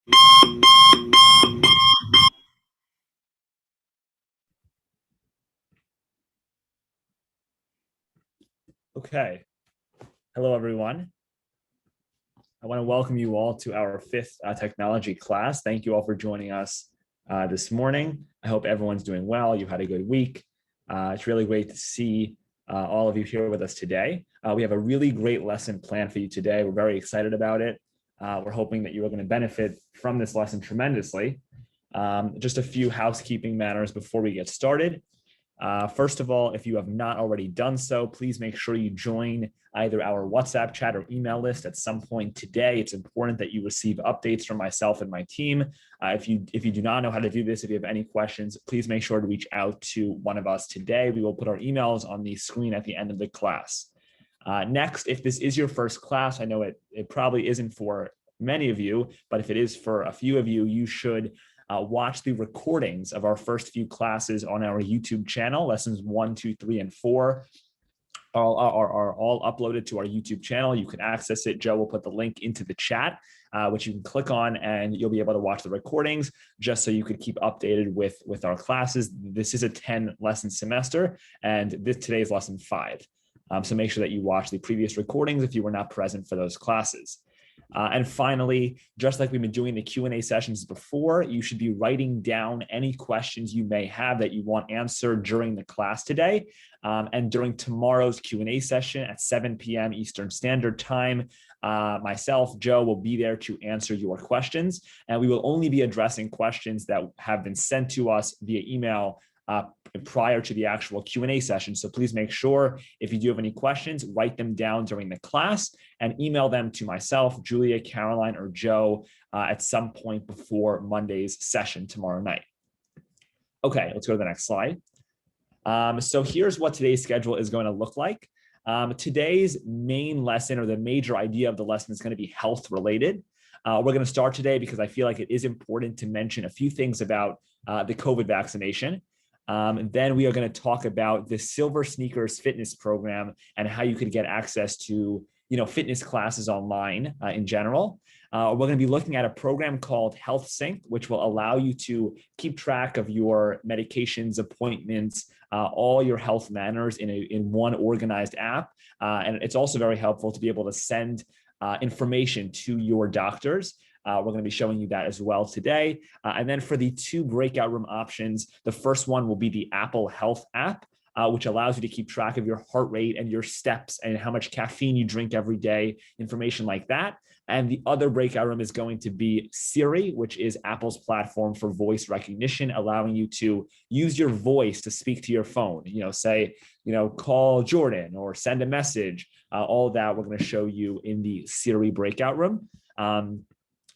Okay. Hello, everyone. I want to welcome you all to our fifth technology class. Thank you all for joining us this morning. I hope everyone's doing well. You had a good week. It's really great to see all of you here with us today. We have a really great lesson planned for you today. We're very excited about it. We're hoping that you are going to benefit from this lesson tremendously. Just a few housekeeping matters before we get started. First of all, if you have not already done so, please make sure you join either our WhatsApp chat or email list at some point today. It's important that you receive updates from myself and my team. If you do not know how to do this, if you have any questions, please make sure to reach out to one of us today. We will put our emails on the screen at the end of the class. Next, if this is your first class, I know it probably isn't for many of you, but if it is for a few of you, you should watch the recordings of our first few classes on our YouTube channel. Lessons 1, 2, 3, and 4 are all uploaded to our YouTube channel. You can access it. Joe will put the link into the chat, which you can click on, and you'll be able to watch the recordings just so you could keep updated with our classes. This is a 10-lesson semester, and today is lesson 5. So make sure that you watch the previous recordings if you were not present for those classes. And finally, just like we've been doing the Q&A sessions before, you should be writing down any questions you may have that you want answered during the class today. And during tomorrow's Q&A session at 7 p.m. Eastern Standard Time, myself, Joe, will be there to answer your questions. And we will only be addressing questions that have been sent to us via email prior to the actual Q&A session. So please make sure if you do have any questions, write them down during the class and email them to myself, Julia, Caroline, or Joe at some point before Monday's session tomorrow night. Okay, let's go to the next slide. So here's what today's schedule is going to look like. Today's main lesson, or the major idea of the lesson, is going to be health related. We're going to start today because I feel like it is important to mention a few things about the COVID vaccination. Then we are going to talk about the Silver Sneakers fitness program and how you could get access to, fitness classes online in general. We're going to be looking at a program called HealthSync, which will allow you to keep track of your medications, appointments, all your health manners in one organized app. And it's also very helpful to be able to send information to your doctors. We're going to be showing you that as well today. And then for the 2 breakout room options, the first one will be the Apple Health app, which allows you to keep track of your heart rate and your steps and how much caffeine you drink every day, information like that. And the other breakout room is going to be Siri, which is Apple's platform for voice recognition, allowing you to use your voice to speak to your phone, say, call Jordan or send a message. All of that we're going to show you in the Siri breakout room.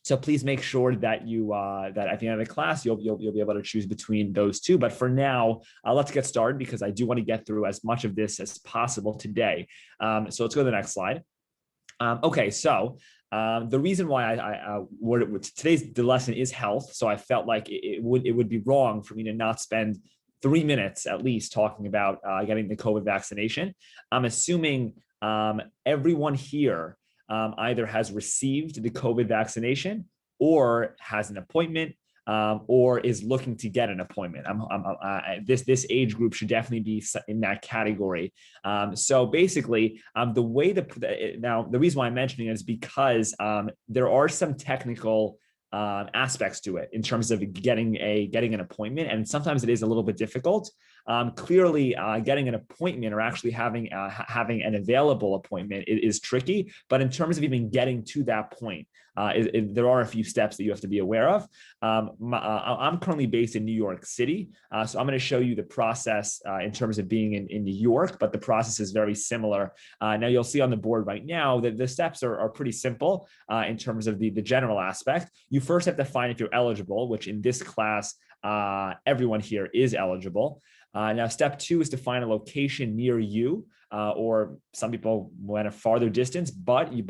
So please make sure that you that at the end of the class, you'll be able to choose between those 2. But for now, let's get started because I do want to get through as much of this as possible today. So let's go to the next slide. Okay, so the reason why the lesson is health. So I felt like it would be wrong for me to not spend 3 minutes at least talking about getting the COVID vaccination. I'm assuming everyone here either has received the COVID vaccination or has an appointment or is looking to get an appointment. This age group should definitely be in that category. So basically, the reason why I'm mentioning it is because there are some technical aspects to it in terms of getting an appointment, and sometimes it is a little bit difficult. Clearly, getting an appointment or actually having an available appointment is tricky. But in terms of even getting to that point, there are a few steps that you have to be aware of. I'm currently based in New York City, so I'm going to show you the process in terms of being in New York, but the process is very similar. Now you'll see on the board right now that the steps are pretty simple in terms of the general aspect. You first have to find if you're eligible, which in this class, everyone here is eligible. Now, step 2 is to find a location near you or some people went a farther distance, but you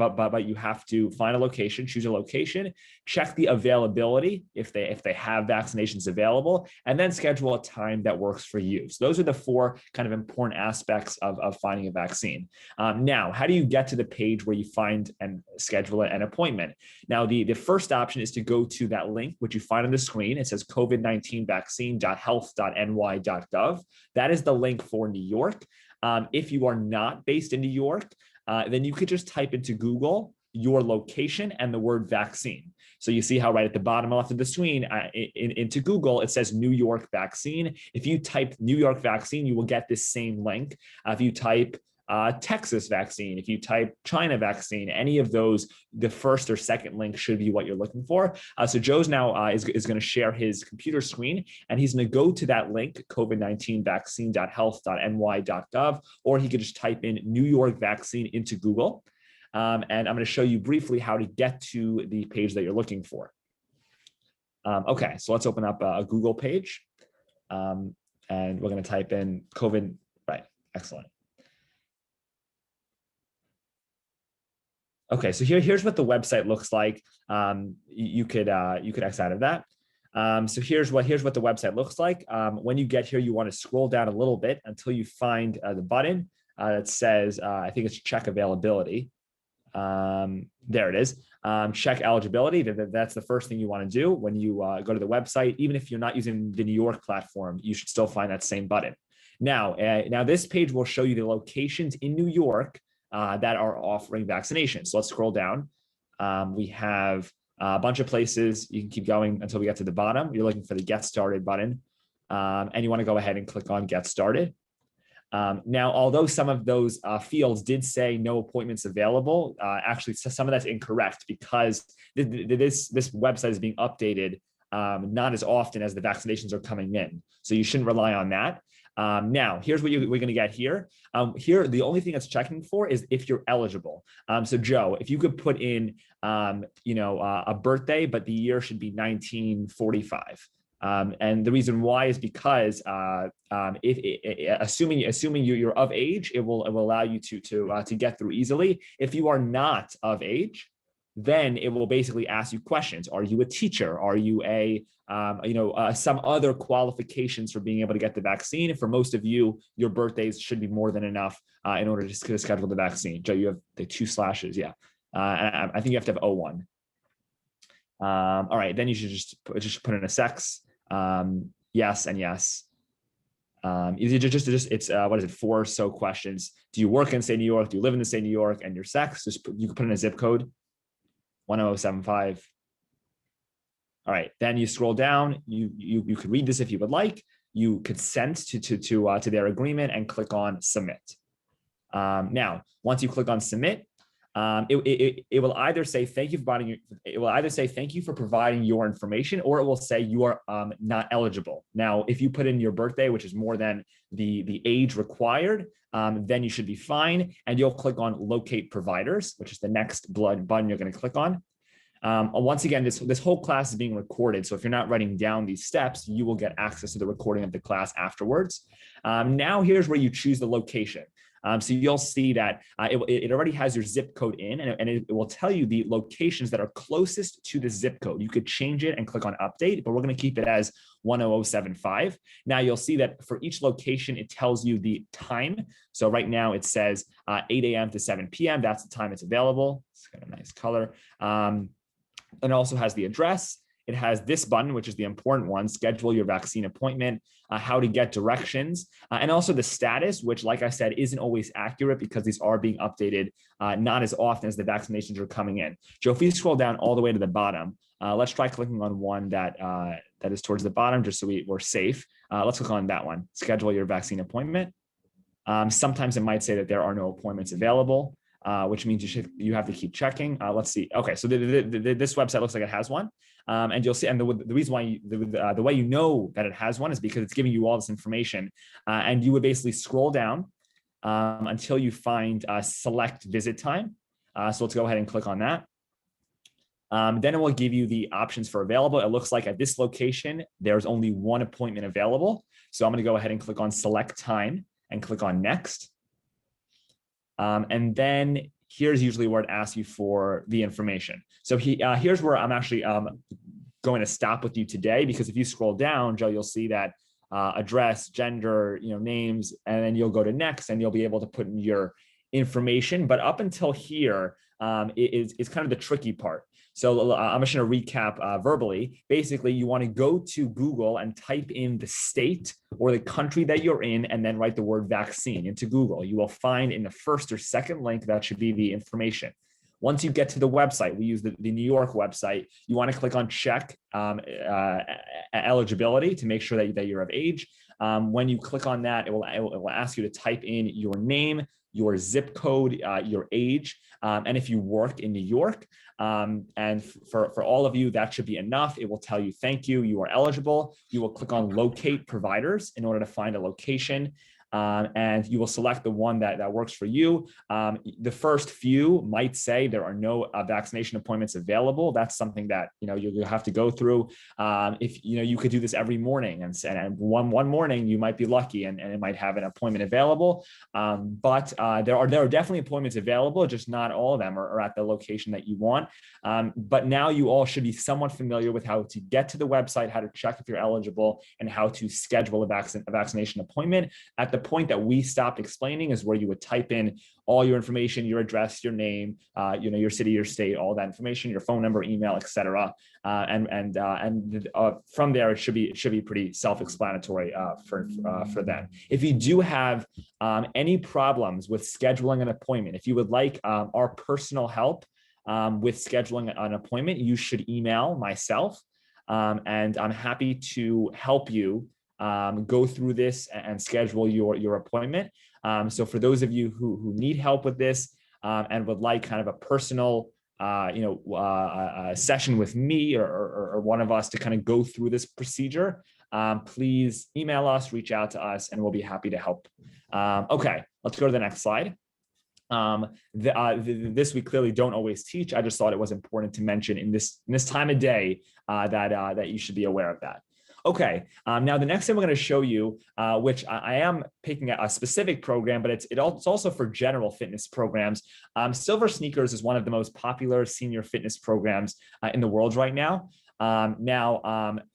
have to find a location, choose a location, check the availability if they have vaccinations available, and then schedule a time that works for you. So those are the four kind of important aspects of finding a vaccine. Now, how do you get to the page where you find and schedule an appointment? Now, the first option is to go to that link, which you find on the screen. It says covid19vaccine.health.ny.gov. That is the link for New York. If you are not based in New York, then you could just type into Google your location and the word vaccine. So you see how right at the bottom left of the screen into Google, it says New York vaccine. If you type New York vaccine, you will get this same link. If you type Texas vaccine, if you type China vaccine, any of those, the first or second link should be what you're looking for. So Joe's now is going to share his computer screen, and he's going to go to that link, covid19vaccine.health.ny.gov, or he could just type in New York vaccine into Google. And I'm going to show you briefly how to get to the page that you're looking for. Okay, so let's open up a Google page, and we're going to type in COVID. Right, excellent. Okay, so here's what the website looks like. You could X out of that. So here's what the website looks like. When you get here, you want to scroll down a little bit until you find the button that says, I think it's check availability. There it is. Check eligibility. That's the first thing you want to do when you go to the website. Even if you're not using the New York platform, you should still find that same button. Now this page will show you the locations in New York that are offering vaccinations. So let's scroll down. We have a bunch of places. You can keep going until we get to the bottom. You're looking for the Get Started button, and you want to go ahead and click on Get Started. Now, although some of those fields did say no appointments available, actually some of that's incorrect because this website is being updated not as often as the vaccinations are coming in. So you shouldn't rely on that. Now, here's what we're going to get here. Here, the only thing it's checking for is if you're eligible. So Joe, if you could put in, a birthday, but the year should be 1945. And the reason why is because assuming you're of age, it will allow you to get through easily. If you are not of age, then it will basically ask you questions. Are you a teacher? Are you some other qualifications for being able to get the vaccine? For most of you, your birthdays should be more than enough in order to schedule the vaccine. Joe, you have the 2 slashes. Yeah. I think you have to have 01. All right, then you should just put in a sex. Yes and yes. It's what is it, 4 so questions. Do you work in the state of New York? Do you live in the state of New York? And your sex, you can put in a zip code, 10075. All right, then you scroll down. You could read this if you would like. You consent to their agreement and click on submit. Now, once you click on submit, it will either say thank you for providing your information, or it will say you are not eligible. Now, if you put in your birthday, which is more than the age required, then you should be fine, and you'll click on locate providers, which is the next button you're going to click on. Once again, this whole class is being recorded, so if you're not writing down these steps, you will get access to the recording of the class afterwards. Now, here's where you choose the location. So you'll see that it already has your zip code in, and it will tell you the locations that are closest to the zip code. You could change it and click on update, but we're going to keep it as 10075. Now you'll see that for each location, it tells you the time. So right now it says 8 a.m. to 7 p.m. That's the time it's available. It's got a nice color. And it also has the address. It has this button, which is the important one, schedule your vaccine appointment, how to get directions, and also the status, which, like I said, isn't always accurate because these are being updated not as often as the vaccinations are coming in. Joe, if you scroll down all the way to the bottom, let's try clicking on one that is towards the bottom, just so we're safe. Let's click on that one, schedule your vaccine appointment. Sometimes it might say that there are no appointments available, which means you have to keep checking. Let's see. Okay, so this website looks like it has one, and you'll see. And the reason why the way you know that it has one is because it's giving you all this information, and you would basically scroll down until you find select visit time. So let's go ahead and click on that. Then it will give you the options for available. It looks like at this location there's only 1 appointment available. So I'm going to go ahead and click on select time and click on next. And then here's usually where it asks you for the information. So here's where I'm actually going to stop with you today, because if you scroll down, Joe, you'll see that address, gender, names, and then you'll go to next, and you'll be able to put in your information. But up until here is kind of the tricky part. So I'm just going to recap verbally. Basically, you want to go to Google and type in the state or the country that you're in, and then write the word vaccine into Google. You will find in the first or second link that should be the information. Once you get to the website, we use the New York website, you want to click on check eligibility to make sure that you're of age. When you click on that, it will ask you to type in your name, your zip code, your age, and if you work in New York. And for all of you, that should be enough. It will tell you, thank you, you are eligible. You will click on locate providers in order to find a location. And you will select the one that works for you. The first few might say there are no vaccination appointments available. That's something that you'll have to go through. If you could do this every morning, and one morning you might be lucky and it might have an appointment available. But there are definitely appointments available, just not all of them are at the location that you want. But now you all should be somewhat familiar with how to get to the website, how to check if you're eligible, and how to schedule a vaccination appointment. At the point that we stopped explaining is where you would type in all your information, your address, your name, your city, your state, all that information, your phone number, email, etc. And from there, it should be pretty self-explanatory for them. If you do have any problems with scheduling an appointment, if you would like our personal help with scheduling an appointment, you should email myself, and I'm happy to help you go through this and schedule your appointment. So for those of you who need help with this and would like kind of a personal session with me or one of us to kind of go through this procedure, please email us, reach out to us, and we'll be happy to help. Okay, let's go to the next slide. This we clearly don't always teach. I just thought it was important to mention in this time of day that you should be aware of that. Okay, now the next thing we're going to show you, which I am picking a specific program, but it's also for general fitness programs. Silver Sneakers is one of the most popular senior fitness programs in the world right now.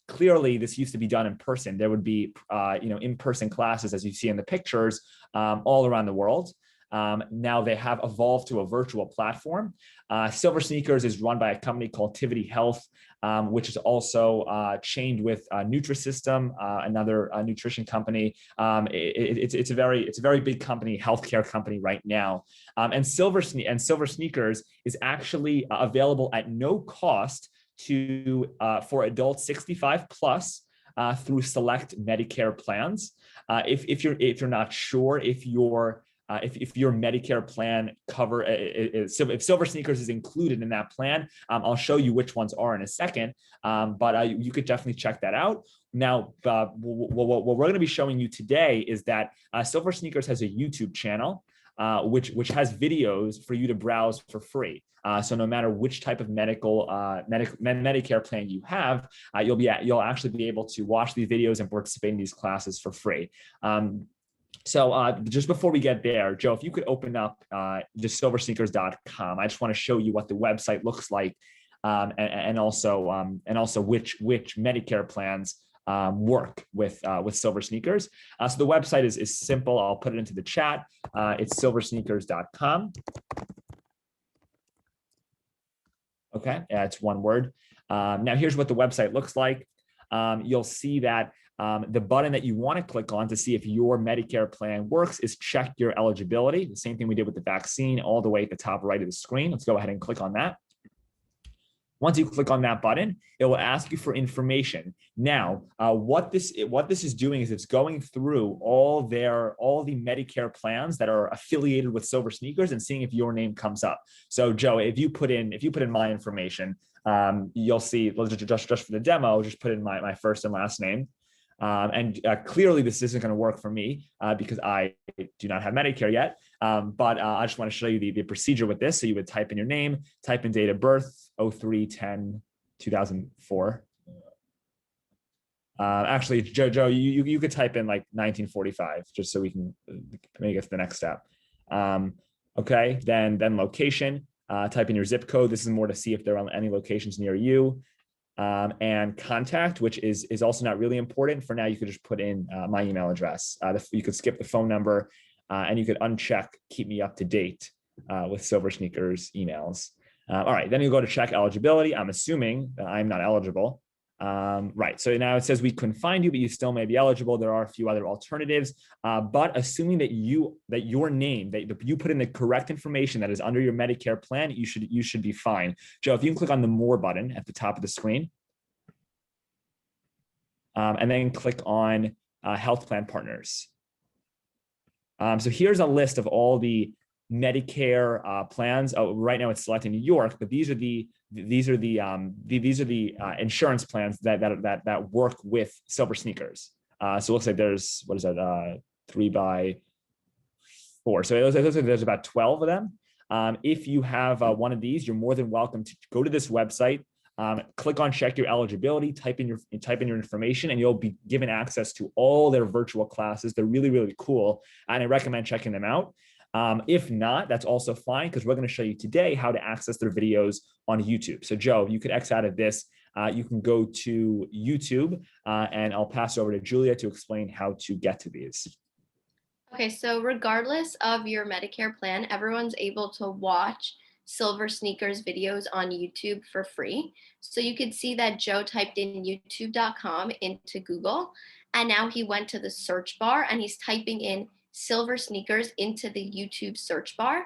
Clearly, this used to be done in person. There would be in-person classes, as you see in the pictures, all around the world. Now they have evolved to a virtual platform. Silver Sneakers is run by a company called Tivity Health, which is also chained with Nutrisystem, another nutrition company. It's a very big company, healthcare company right now. And Silver Sneakers is actually available at no cost for adults 65 plus through select Medicare plans. If you're not sure if your Medicare plan if Silver Sneakers is included in that plan, I'll show you which ones are in a second, but you could definitely check that out. Now, what we're going to be showing you today is that Silver Sneakers has a YouTube channel, which has videos for you to browse for free. So no matter which type of Medicare plan you have, you'll actually be able to watch these videos and participate in these classes for free. So just before we get there, Joe, if you could open up just silversneakers.com, I just want to show you what the website looks like, and also which Medicare plans work with Silver Sneakers. So the website is simple. I'll put it into the chat. It's silversneakers.com. Okay, it's one word. Now here's what the website looks like. You'll see that the button that you want to click on to see if your Medicare plan works is check your eligibility. The same thing we did with the vaccine, all the way at the top right of the screen. Let's go ahead and click on that. Once you click on that button, it will ask you for information. Now, what this is doing is it's going through all the Medicare plans that are affiliated with Silver Sneakers and seeing if your name comes up. So, Joe, if you put in my information, you'll see just for the demo, just put in my first and last name. And clearly this isn't going to work for me because I do not have Medicare yet. But I just want to show you the procedure with this. So you would type in your name, type in date of birth, 03/10/2004. Actually, Joe, you could type in like 1945 just so we can make it to the next step. Okay, then location, type in your zip code. This is more to see if there are any locations near you. And contact, which is also not really important. For now, you could just put in my email address. You could skip the phone number, and you could uncheck keep me up to date with Silver Sneakers emails. All right, then you go to check eligibility. I'm assuming that I'm not eligible. Right, so now it says we couldn't find you, but you still may be eligible. There are a few other alternatives, but assuming that your name, that you put in the correct information that is under your Medicare plan, you should be fine. Joe, if you can click on the More button at the top of the screen, and then click on Health Plan Partners. So here's a list of all the Medicare plans. Right now it's selecting New York, but these are the insurance plans that work with Silver Sneakers. So it looks like there's, what is that, 3 by 4. So it looks like there's about 12 of them. If you have one of these, you're more than welcome to go to this website, click on check your eligibility, type in your information, and you'll be given access to all their virtual classes. They're really, really cool, and I recommend checking them out. If not, that's also fine, because we're going to show you today how to access their videos on YouTube. So Joe, you could X out of this. You can go to YouTube, and I'll pass over to Julia to explain how to get to these. Okay, so regardless of your Medicare plan, everyone's able to watch Silver Sneakers videos on YouTube for free. So you could see that Joe typed in youtube.com into Google, and now he went to the search bar and he's typing in Silver Sneakers into the YouTube search bar,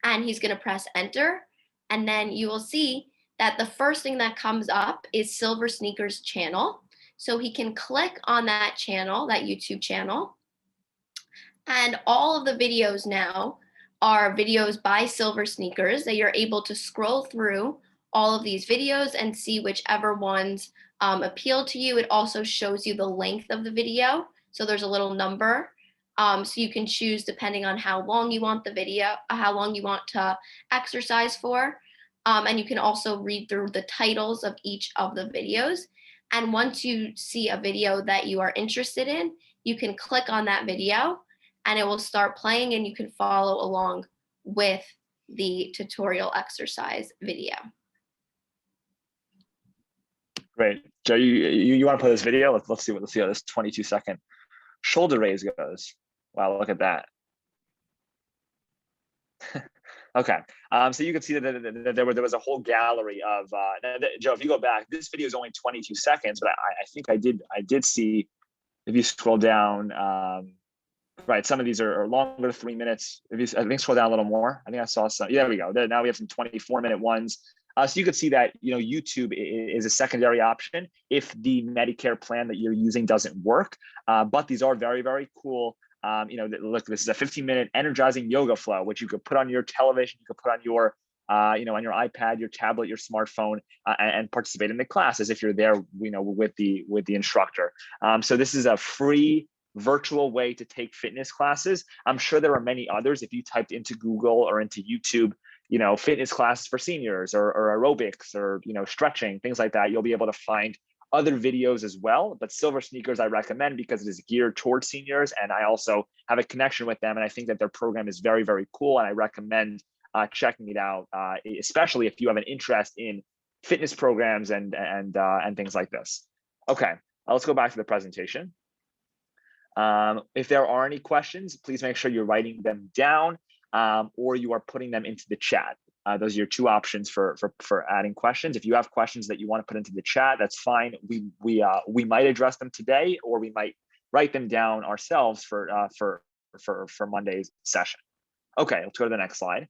and he's going to press enter, and then you will see that the first thing that comes up is Silver Sneakers channel. So he can click on that channel, that YouTube channel, and all of the videos now are videos by Silver Sneakers that you're able to scroll through all of these videos and see whichever ones appeal to you. It also shows you the length of the video. So there's a little number. So you can choose depending on how long you want the video, how long you want to exercise for. And you can also read through the titles of each of the videos. And once you see a video that you are interested in, you can click on that video and it will start playing, and you can follow along with the tutorial exercise video. Great. Joe, you want to play this video? Let's see how this 22-second shoulder raise goes. Wow, look at that. Okay, so you can see that there was a whole gallery of Joe, if you go back, this video is only 22 seconds, but I think I did see, if you scroll down, right, some of these are longer, 3 minutes. If you, I think, scroll down a little more, I think I saw some. Yeah, there we go. Now we have some 24-minute ones. So you can see that, you know, YouTube is a secondary option if the Medicare plan that you're using doesn't work. But these are very, very cool. You know, look, this is a 15-minute energizing yoga flow, which you could put on your television, you could put on your, you know, on your iPad, your tablet, your smartphone, and participate in the class as if you're there, you know, with the instructor. So this is a free virtual way to take fitness classes. I'm sure there are many others. If you typed into Google or into YouTube, you know, fitness classes for seniors or aerobics or, you know, stretching, things like that, you'll be able to find other videos as well. But Silver Sneakers I recommend because it is geared towards seniors, and I also have a connection with them, and I think that their program is very, very cool, and I recommend checking it out, especially if you have an interest in fitness programs and things like this. Okay, let's go back to the presentation. If there are any questions, please make sure you're writing them down, or you are putting them into the chat. Those are your two options for adding questions. If you have questions that you want to put into the chat, that's fine. We might address them today, or we might write them down ourselves for Monday's session. Okay, let's go to the next slide.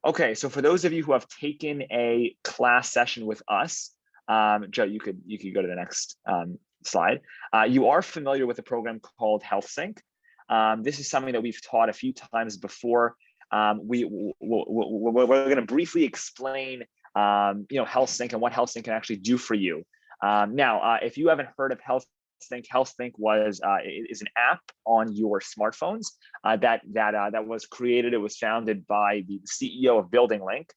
Okay, so for those of you who have taken a class session with us, Joe, you could go to the next slide. You are familiar with a program called HealthSync. This is something that we've taught a few times before. We're going to briefly explain, you know, HealthSync and what HealthSync can actually do for you. Now, if you haven't heard of HealthSync, HealthSync is an app on your smartphones that was created. It was founded by the CEO of Building Link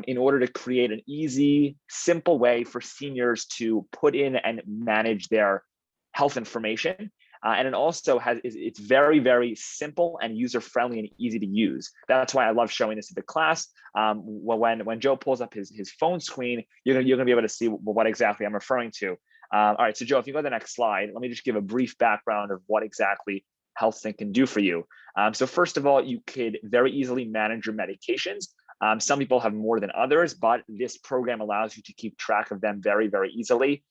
in order to create an easy, simple way for seniors to put in and manage their health information. And it also it's very, very simple and user-friendly and easy to use. That's why I love showing this to the class. When Joe pulls up his phone screen, you're gonna be able to see what exactly I'm referring to. All right, so Joe, if you go to the next slide, let me just give a brief background of what exactly HealthSync can do for you. So first of all, you could very easily manage your medications. Some people have more than others, but this program allows you to keep track of them very, very easily.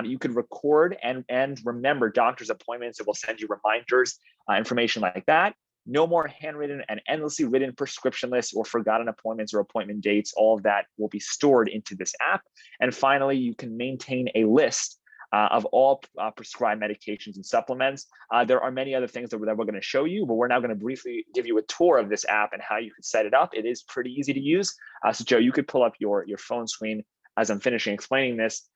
You could record and remember doctor's appointments. It will send you reminders, information like that. No more handwritten and endlessly written prescription lists or forgotten appointments or appointment dates. All of that will be stored into this app. And finally, you can maintain a list of all prescribed medications and supplements. There are many other things that we're going to show you, but we're now going to briefly give you a tour of this app and how you can set it up. It is pretty easy to use. So Joe, you could pull up your phone screen as I'm finishing explaining this.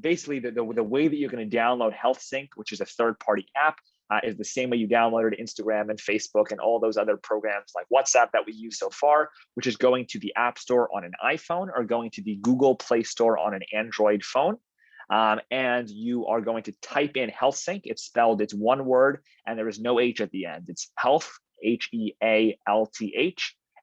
Basically, the way that you're going to download HealthSync, which is a third-party app, is the same way you downloaded Instagram and Facebook and all those other programs like WhatsApp that we use so far, which is going to the App Store on an iPhone or going to the Google Play Store on an Android phone. And you are going to type in HealthSync. It's one word, and there is no H at the end. It's health, HealthSync.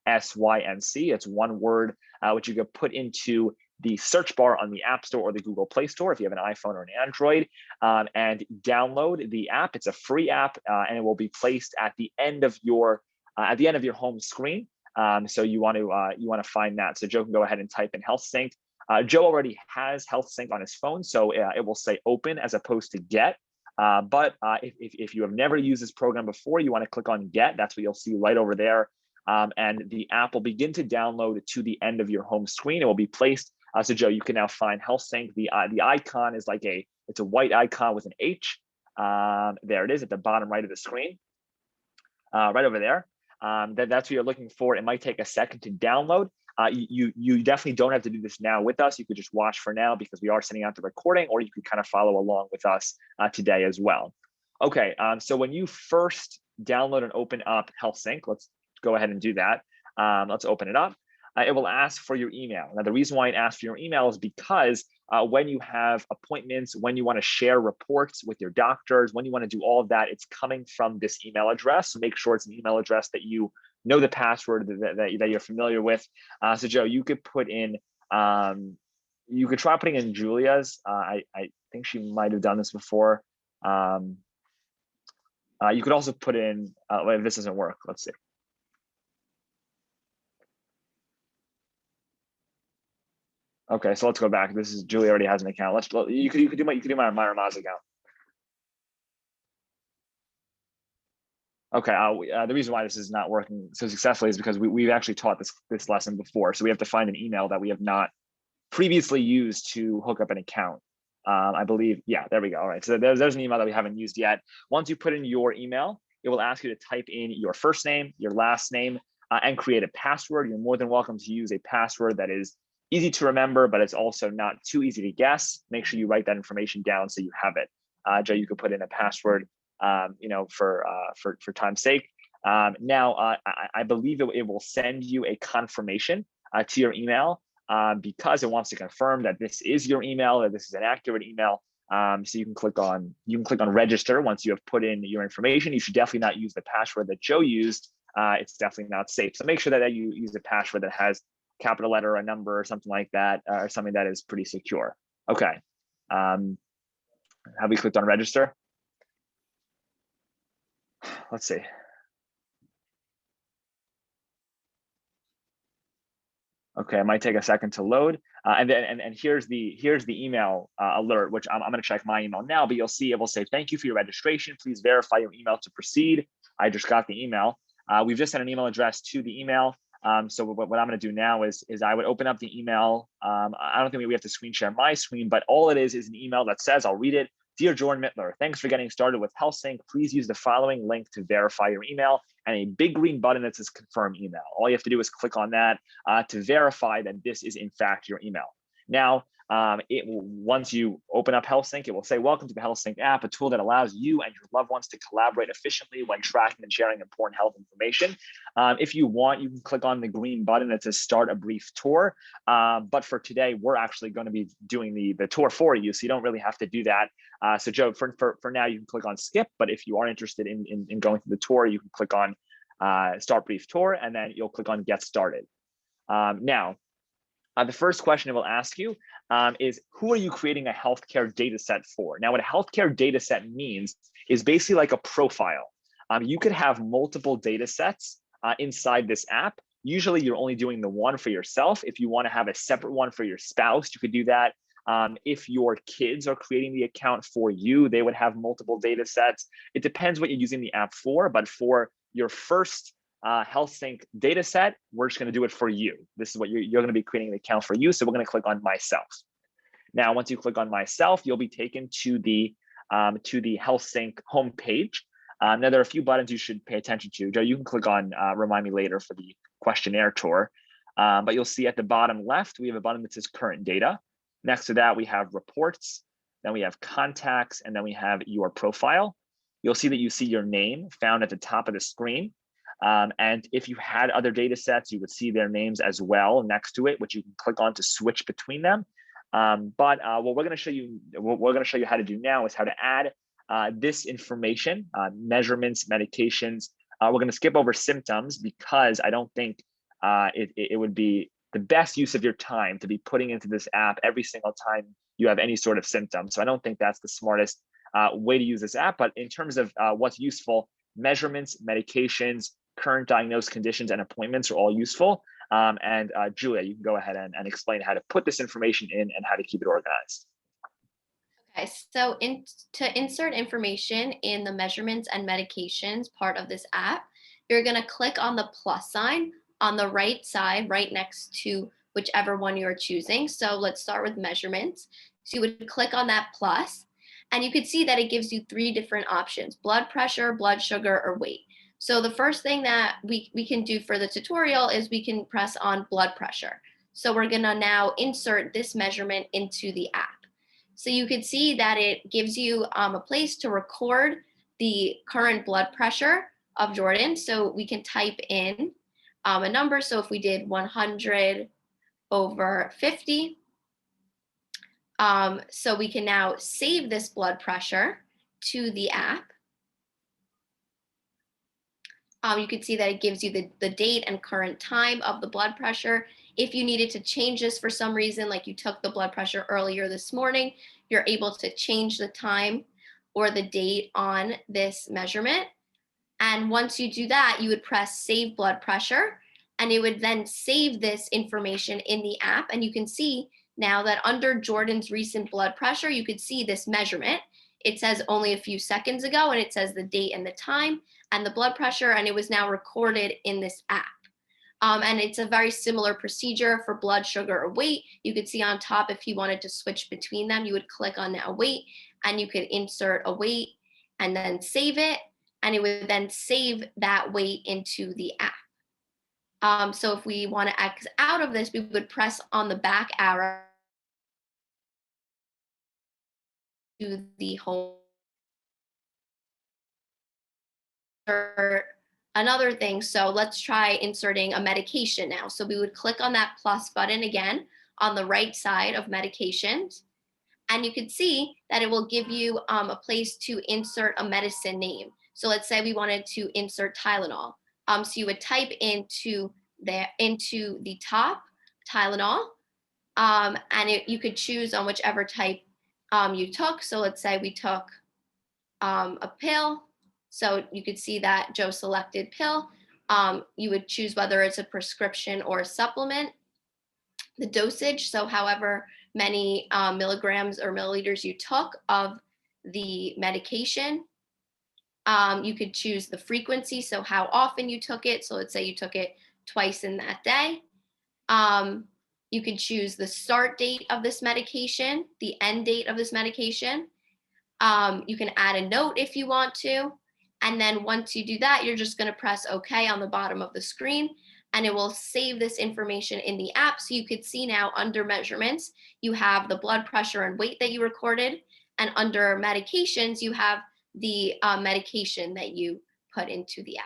It's one word, which you can put into the search bar on the App Store or the Google Play Store if you have an iPhone or an Android, and download the app. It's a free app, and it will be placed at the end of your home screen. So you want to find that. So Joe can go ahead and type in HealthSync. Joe already has HealthSync on his phone, so it will say open as opposed to get. But if you have never used this program before, you want to click on get. That's what you'll see right over there. And the app will begin to download to the end of your home screen. It will be placed. So Joe, you can now find HealthSync. The icon is it's a white icon with an H. There it is at the bottom right of the screen, right over there. That's what you're looking for. It might take a second to download. You definitely don't have to do this now with us. You could just watch for now because we are sending out the recording, or you could kind of follow along with us today as well. Okay, so when you first download and open up HealthSync, let's go ahead and do that. Let's open it up. It will ask for your email. Now, the reason why it asks for your email is because when you have appointments, when you want to share reports with your doctors, when you want to do all of that, it's coming from this email address. So make sure it's an email address that you know the password that you're familiar with. So Joe, you could put in, you could try putting in Julia's. I think she might have done this before. You could also put in, if this doesn't work, let's see. Okay, so let's go back. This is Julie already has an account. You could do my Ramaz account. Okay, the reason why this is not working so successfully is because we've actually taught this lesson before. So we have to find an email that we have not previously used to hook up an account. I believe, yeah, there we go. All right, so there's an email that we haven't used yet. Once you put in your email, it will ask you to type in your first name, your last name, and create a password. You're more than welcome to use a password that is easy to remember, but it's also not too easy to guess. Make sure you write that information down so you have it. Joe, you could put in a password, for time's sake. Now, I believe it will send you a confirmation to your email because it wants to confirm that this is your email, that this is an accurate email. So you can click on register once you have put in your information. You should definitely not use the password that Joe used. It's definitely not safe. So make sure that you use a password that has capital letter, a number, or something like that, or something that is pretty secure. Okay. Have we clicked on register? Let's see. Okay, it might take a second to load. And here's the email alert, which I'm going to check my email now, but you'll see it will say, thank you for your registration. Please verify your email to proceed. I just got the email. We've just sent an email address to the email. So what I'm going to do now is I would open up the email. I don't think we have to screen share my screen, but all it is an email that says, I'll read it. Dear Jordan Mittler, thanks for getting started with HealthSync. Please use the following link to verify your email, and a big green button that says confirm email. All you have to do is click on that to verify that this is in fact your email. Now, Once you open up HealthSync, it will say, welcome to the HealthSync app, a tool that allows you and your loved ones to collaborate efficiently when tracking and sharing important health information. If you want, you can click on the green button that says start a brief tour. But for today, we're actually going to be doing the tour for you, so you don't really have to do that. So Joe, for now, you can click on skip, but if you are interested in going through the tour, you can click on start brief tour, and then you'll click on get started. Now, the first question it will ask you is, who are you creating a healthcare data set for? Now, what a healthcare data set means is basically like a profile. You could have multiple data sets inside this app. Usually you're only doing the one for yourself. If you want to have a separate one for your spouse, you could do that. If your kids are creating the account for you, they would have multiple data sets. It depends what you're using the app for, but for your first HealthSync data set, we're just going to do it for you. This is what you're going to be creating an account for you. So we're going to click on myself. Now, once you click on myself, you'll be taken to the HealthSync homepage. Now, there are a few buttons you should pay attention to. Joe, you can click on remind me later for the questionnaire tour. But you'll see at the bottom left, we have a button that says current data. Next to that, we have reports. Then we have contacts, and then we have your profile. You'll see that you see your name found at the top of the screen. And if you had other data sets, you would see their names as well next to it, which you can click on to switch between them. But what we're going to show you, how to do now is how to add this information, measurements, medications. We're going to skip over symptoms because I don't think it would be the best use of your time to be putting into this app every single time you have any sort of symptom. So I don't think that's the smartest way to use this app. But in terms of what's useful, measurements, medications, current diagnosed conditions, and appointments are all useful. And Julia, you can go ahead and explain how to put this information in and how to keep it organized. Okay, so to insert information in the measurements and medications part of this app, you're going to click on the plus sign on the right side, right next to whichever one you're choosing. So let's start with measurements. So you would click on that plus, and you could see that it gives you 3 different options: blood pressure, blood sugar, or weight. So the first thing that we can do for the tutorial is we can press on blood pressure. So we're going to now insert this measurement into the app. So you can see that it gives you a place to record the current blood pressure of Jordan. So we can type in a number. So if we did 100/50, so we can now save this blood pressure to the app. You can see that it gives you the date and current time of the blood pressure. If you needed to change this for some reason, like you took the blood pressure earlier this morning, you're able to change the time or the date on this measurement. And once you do that, you would press save blood pressure, and it would then save this information in the app. And you can see now that under Jordan's recent blood pressure, you could see this measurement. It says only a few seconds ago, and it says the date and the time and the blood pressure, and it was now recorded in this app. And it's a very similar procedure for blood sugar or weight. You could see on top, if you wanted to switch between them, you would click on now weight, and you could insert a weight and then save it, and it would then save that weight into the app. So if we want to X out of this, we would press on the back arrow to the home. Another thing, so let's try inserting a medication now. So we would click on that plus button again on the right side of medications, and you can see that it will give you a place to insert a medicine name. So let's say we wanted to insert Tylenol. So you would type into the top Tylenol, and you could choose on whichever type you took. So let's say we took a pill. So you could see that Joe selected pill. You would choose whether it's a prescription or a supplement. The dosage, so however many milligrams or milliliters you took of the medication. You could choose the frequency, so how often you took it. So let's say you took it twice in that day. You could choose the start date of this medication, the end date of this medication. You can add a note if you want to. And then once you do that, you're just going to press OK on the bottom of the screen. and it will save this information in the app. So you could see now under measurements, you have the blood pressure and weight that you recorded, and under medications, you have the medication that you put into the app.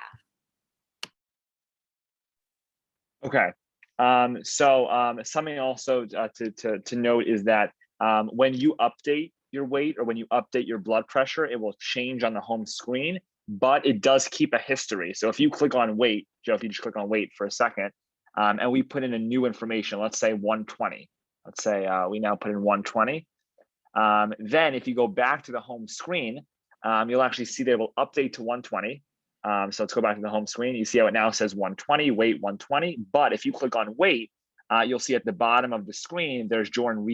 Okay. Something also to note is that when you update your weight or when you update your blood pressure, it will change on the home screen, but it does keep a history. So if you click on weight, Joe, if you just click on weight for a second, and we put in a new information, let's say 120. Let's say we now put in 120. Then if you go back to the home screen, you'll actually see that it will update to 120. So let's go back to the home screen. You see how it now says 120, weight 120. But if you click on weight, you'll see at the bottom of the screen, there's Jordan's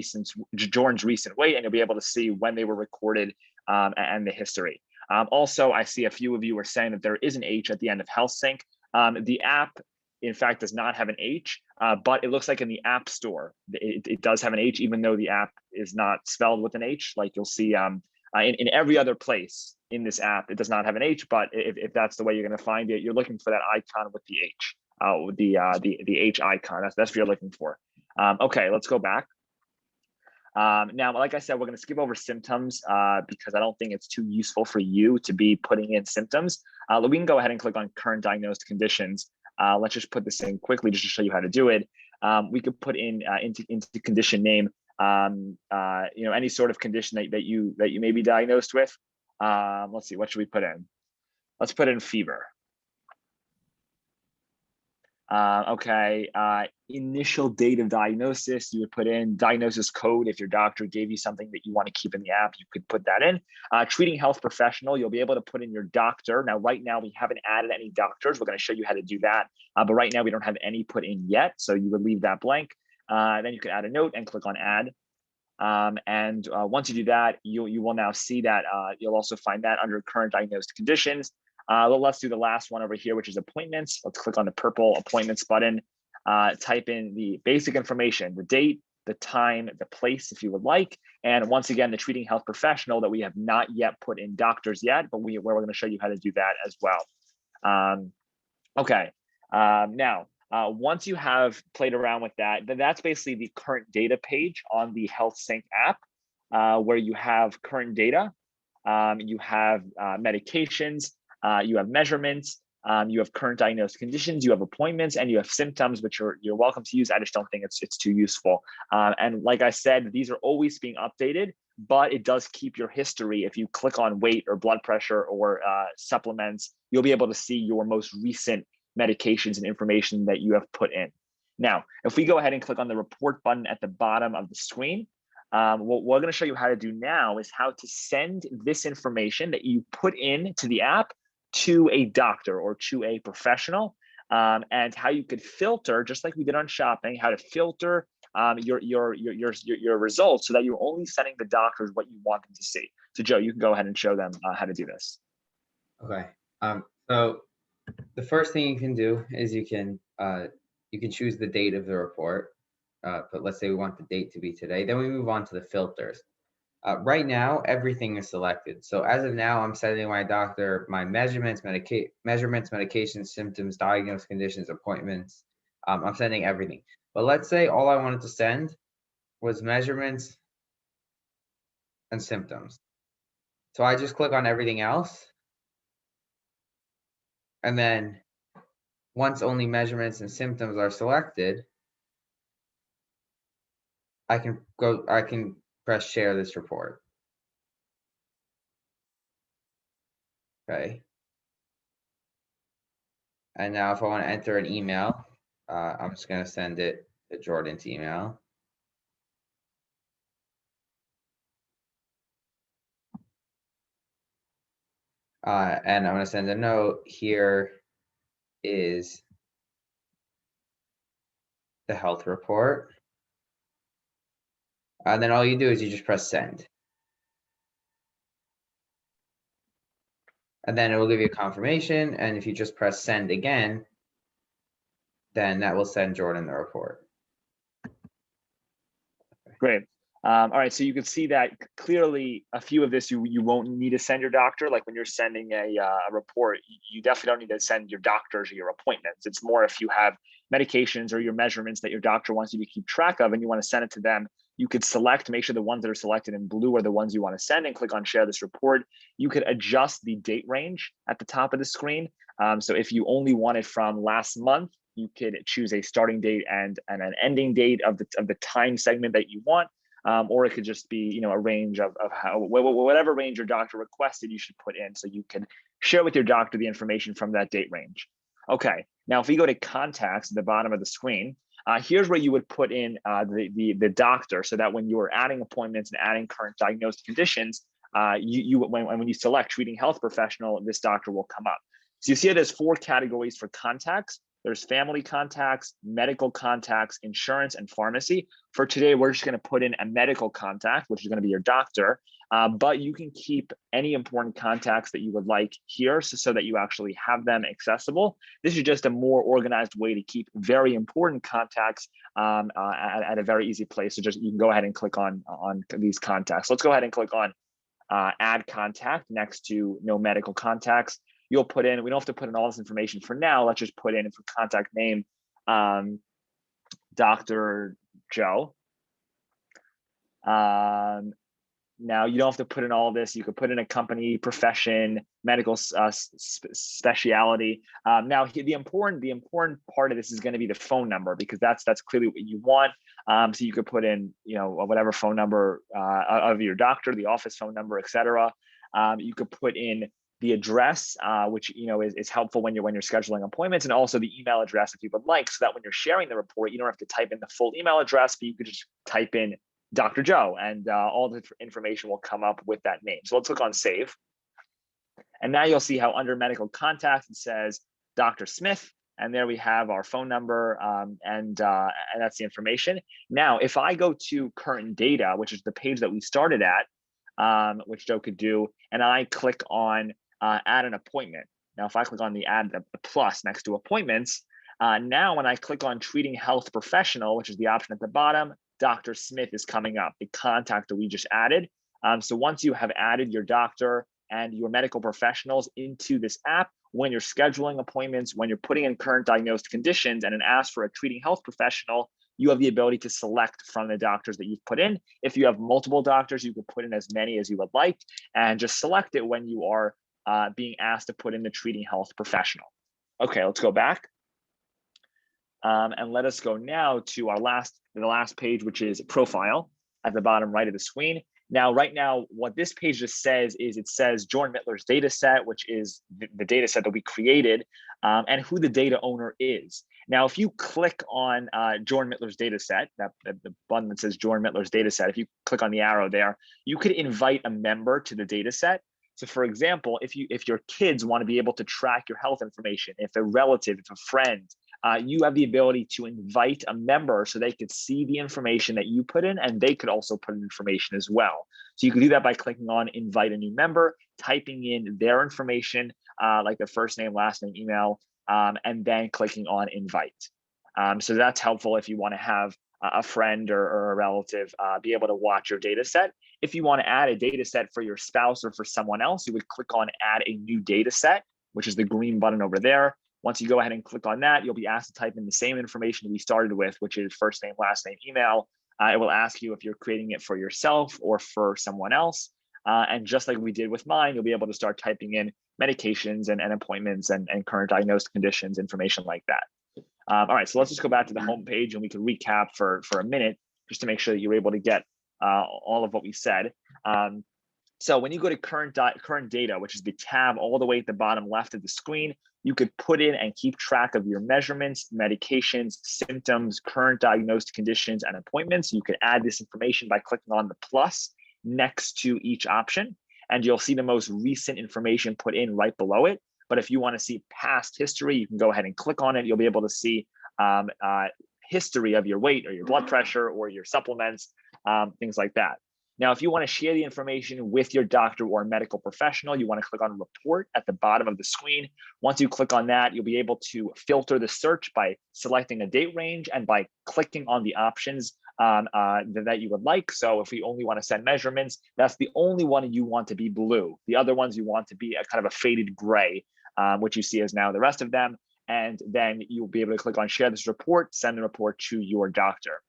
recent weight, and you'll be able to see when they were recorded and the history. Also, I see a few of you are saying that there is an H at the end of HealthSync. The app, in fact, does not have an H, but it looks like in the App Store, it does have an H, even though the app is not spelled with an H. Like you'll see in every other place in this app, it does not have an H, but if that's the way you're going to find it, you're looking for that icon with the H, with the H icon. That's what you're looking for. Okay, let's go back. Now, like I said, we're going to skip over symptoms because I don't think it's too useful for you to be putting in symptoms. We can go ahead and click on current diagnosed conditions. Let's just put this in quickly just to show you how to do it. We could put in into condition name, any sort of condition that you may be diagnosed with. Let's see, what should we put in? Let's put in fever. Okay, initial date of diagnosis, you would put in diagnosis code. If your doctor gave you something that you want to keep in the app, you could put that in. Treating health professional, you'll be able to put in your doctor. Now, right now, we haven't added any doctors. We're going to show you how to do that. But right now, we don't have any put in yet. So you would leave that blank. Then you could add a note and click on add. Once you do that, you will now see that you'll also find that under current diagnosed conditions. Let's do the last one over here, which is appointments. Let's click on the purple appointments button, type in the basic information, the date, the time, the place, if you would like. And once again, the treating health professional that we have not yet put in doctors yet, but we're going to show you how to do that as well. Okay, now, once you have played around with that, then that's basically the current data page on the HealthSync app, where you have current data, you have medications, you have measurements, you have current diagnosed conditions, you have appointments, and you have symptoms, which you're welcome to use. I just don't think it's too useful. And like I said, these are always being updated, but it does keep your history. If you click on weight or blood pressure or supplements, you'll be able to see your most recent medications and information that you have put in. Now, if we go ahead and click on the report button at the bottom of the screen, what we're going to show you how to do now is how to send this information that you put in to the app to a doctor or to a professional, and how you could filter, just like we did on shopping, how to filter your results so that you're only sending the doctors what you want them to see. So Joe, you can go ahead and show them how to do this. Okay. So the first thing you can do is you can choose the date of the report. But let's say we want the date to be today. Then we move on to the filters. Right now, everything is selected. So as of now, I'm sending my doctor my measurements, medications, symptoms, diagnosed conditions, appointments. I'm sending everything. But let's say all I wanted to send was measurements and symptoms. So I just click on everything else. And then once only measurements and symptoms are selected, I can press share this report. Okay. And now if I want to enter an email, I'm just going to send it to Jordan's email. And I'm going to send a note. Here is the health report. And then all you do is you just press send. And then it will give you a confirmation. And if you just press send again, then that will send Jordan the report. Great. All right, so you can see that clearly a few of this you won't need to send your doctor. Like when you're sending a report, you definitely don't need to send your doctors or your appointments. It's more if you have medications or your measurements that your doctor wants you to keep track of and you want to send it to them, you could select, make sure the ones that are selected in blue are the ones you want to send and click on share this report. You could adjust the date range at the top of the screen. So if you only want it from last month, you could choose a starting date and an ending date of the time segment that you want. Or it could just be, a range of how, whatever range your doctor requested you should put in. So you can share with your doctor the information from that date range. Okay, now if we go to contacts at the bottom of the screen, here's where you would put in the doctor, so that when you're adding appointments and adding current diagnosed conditions, when you select treating health professional, this doctor will come up. So you see there's 4 categories for contacts. There's family contacts, medical contacts, insurance, and pharmacy. For today, we're just going to put in a medical contact, which is going to be your doctor. But you can keep any important contacts that you would like here so that you actually have them accessible. This is just a more organized way to keep very important contacts at a very easy place. So you can go ahead and click on these contacts. Let's go ahead and click on add contact next to no medical contacts. You'll put in, we don't have to put in all this information for now. Let's just put in for contact name, Dr. Joe. Now you don't have to put in all this. You could put in a company, profession, medical specialty. Now the important part of this is going to be the phone number, because that's clearly what you want. So you could put in, whatever phone number of your doctor, the office phone number, etc. You could put in the address, which is helpful when you're scheduling appointments, and also the email address if you would like, so that when you're sharing the report, you don't have to type in the full email address, but you could just type in Dr. Joe, and all the information will come up with that name. So let's click on save. And now you'll see how under medical contacts, it says Dr. Smith, and there we have our phone number, and that's the information. Now, if I go to current data, which is the page that we started at, which Joe could do, and I click on add an appointment. Now, if I click on the plus next to appointments, now when I click on treating health professional, which is the option at the bottom, Dr. Smith is coming up, the contact that we just added. So once you have added your doctor and your medical professionals into this app, when you're scheduling appointments, when you're putting in current diagnosed conditions and it asks for a treating health professional, you have the ability to select from the doctors that you've put in. If you have multiple doctors, you can put in as many as you would like, and just select it when you are being asked to put in the treating health professional. Okay, let's go back. And let us go now to the last page, which is profile at the bottom right of the screen. Now, right now, what this page just says is it says Jordan Mittler's data set, which is the data set that we created, and who the data owner is. Now, if you click on Jordan Mittler's data set, the button that says Jordan Mittler's data set, if you click on the arrow there, you could invite a member to the data set. So for example, if your kids want to be able to track your health information, if a relative, if a friend, you have the ability to invite a member so they could see the information that you put in, and they could also put in information as well. So you can do that by clicking on invite a new member, typing in their information, like their first name, last name, email, and then clicking on invite. So that's helpful if you want to have a friend or a relative be able to watch your data set. If you want to add a data set for your spouse or for someone else, you would click on add a new data set, which is the green button over there. Once you go ahead and click on that, you'll be asked to type in the same information we started with, which is first name, last name, email. It will ask you if you're creating it for yourself or for someone else. And just like we did with mine, you'll be able to start typing in medications and appointments and current diagnosed conditions, information like that. All right, so let's just go back to the home page and we can recap for a minute just to make sure that you're able to get all of what we said. So when you go to current data, which is the tab all the way at the bottom left of the screen, you could put in and keep track of your measurements, medications, symptoms, current diagnosed conditions, and appointments. You could add this information by clicking on the plus next to each option, and you'll see the most recent information put in right below it. But if you want to see past history, you can go ahead and click on it. You'll be able to see history of your weight or your blood pressure or your supplements, things like that. Now, if you want to share the information with your doctor or medical professional, you want to click on report at the bottom of the screen. Once you click on that, you'll be able to filter the search by selecting a date range and by clicking on the options that you would like. So if we only want to send measurements, that's the only one you want to be blue. The other ones you want to be a kind of a faded gray, which you see as now the rest of them. and then you'll be able to click on share this report, send the report to your doctor.